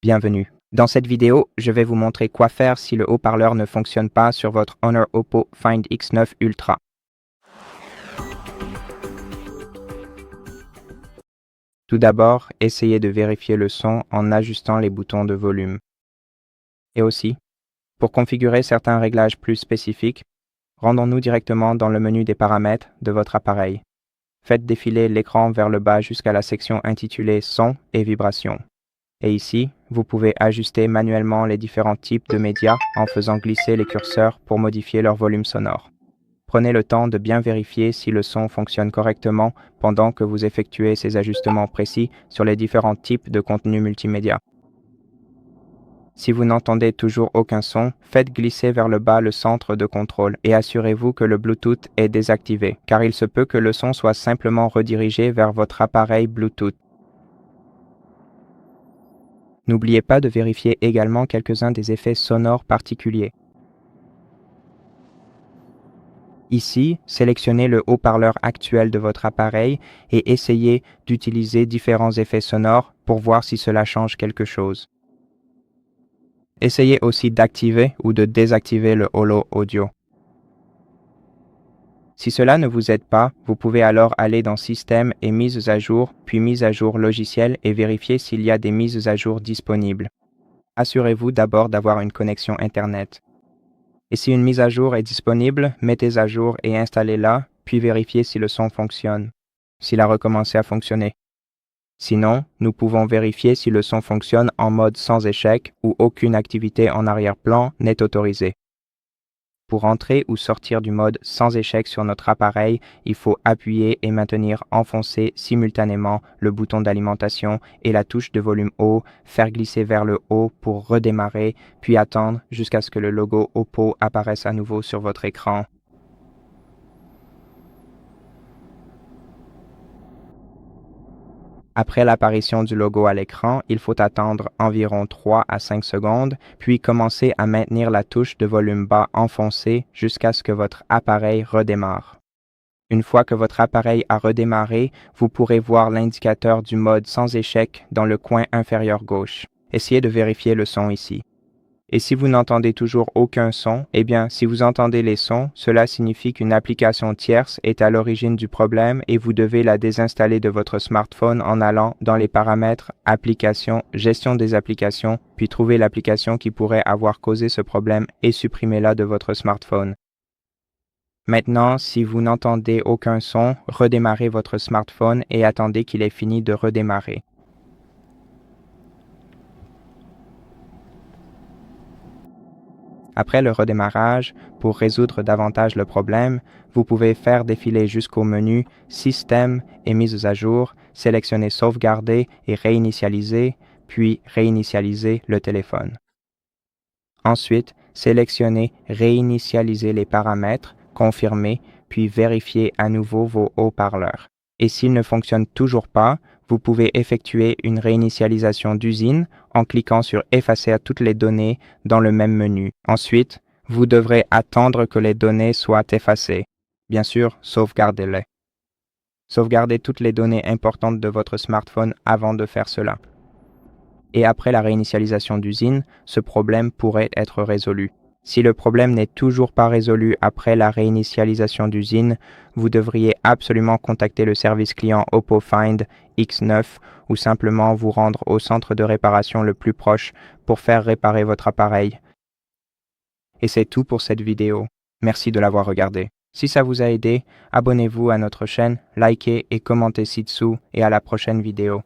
Bienvenue. Dans cette vidéo, je vais vous montrer quoi faire si le haut-parleur ne fonctionne pas sur votre Honor Oppo Find X9 Ultra. Tout d'abord, essayez de vérifier le son en ajustant les boutons de volume. Et aussi, pour configurer certains réglages plus spécifiques, rendons-nous directement dans le menu des paramètres de votre appareil. Faites défiler l'écran vers le bas jusqu'à la section intitulée Son et vibrations. Et ici, vous pouvez ajuster manuellement les différents types de médias en faisant glisser les curseurs pour modifier leur volume sonore. Prenez le temps de bien vérifier si le son fonctionne correctement pendant que vous effectuez ces ajustements précis sur les différents types de contenus multimédia. Si vous n'entendez toujours aucun son, faites glisser vers le bas le centre de contrôle et assurez-vous que le Bluetooth est désactivé, car il se peut que le son soit simplement redirigé vers votre appareil Bluetooth. N'oubliez pas de vérifier également quelques-uns des effets sonores particuliers. Ici, sélectionnez le haut-parleur actuel de votre appareil et essayez d'utiliser différents effets sonores pour voir si cela change quelque chose. Essayez aussi d'activer ou de désactiver le Holo Audio. Si cela ne vous aide pas, vous pouvez alors aller dans Système et Mises à jour, puis Mise à jour logiciel et vérifier s'il y a des mises à jour disponibles. Assurez-vous d'abord d'avoir une connexion Internet. Et si une mise à jour est disponible, mettez à jour et installez-la, puis vérifiez si le son fonctionne, s'il a recommencé à fonctionner. Sinon, nous pouvons vérifier si le son fonctionne en mode sans échec ou aucune activité en arrière-plan n'est autorisée. Pour entrer ou sortir du mode sans échec sur notre appareil, il faut appuyer et maintenir enfoncé simultanément le bouton d'alimentation et la touche de volume haut, faire glisser vers le haut pour redémarrer, puis attendre jusqu'à ce que le logo Oppo apparaisse à nouveau sur votre écran. Après l'apparition du logo à l'écran, il faut attendre environ 3 à 5 secondes, puis commencer à maintenir la touche de volume bas enfoncée jusqu'à ce que votre appareil redémarre. Une fois que votre appareil a redémarré, vous pourrez voir l'indicateur du mode sans échec dans le coin inférieur gauche. Essayez de vérifier le son ici. Et si vous n'entendez toujours aucun son, si vous entendez les sons, cela signifie qu'une application tierce est à l'origine du problème et vous devez la désinstaller de votre smartphone en allant dans les paramètres Applications, Gestion des applications, puis trouver l'application qui pourrait avoir causé ce problème et supprimez-la de votre smartphone. Maintenant, si vous n'entendez aucun son, redémarrez votre smartphone et attendez qu'il ait fini de redémarrer. Après le redémarrage, pour résoudre davantage le problème, vous pouvez faire défiler jusqu'au menu Système et Mises à jour, sélectionner Sauvegarder et réinitialiser, puis réinitialiser le téléphone. Ensuite, sélectionnez Réinitialiser les paramètres, confirmer, puis vérifier à nouveau vos haut-parleurs. Et s'ils ne fonctionnent toujours pas, vous pouvez effectuer une réinitialisation d'usine en cliquant sur Effacer toutes les données dans le même menu. Ensuite, vous devrez attendre que les données soient effacées. Bien sûr, sauvegardez-les. Sauvegardez toutes les données importantes de votre smartphone avant de faire cela. Et après la réinitialisation d'usine, ce problème pourrait être résolu. Si le problème n'est toujours pas résolu après la réinitialisation d'usine, vous devriez absolument contacter le service client Oppo Find X9 ou simplement vous rendre au centre de réparation le plus proche pour faire réparer votre appareil. Et c'est tout pour cette vidéo. Merci de l'avoir regardé. Si ça vous a aidé, abonnez-vous à notre chaîne, likez et commentez ci-dessous et à la prochaine vidéo.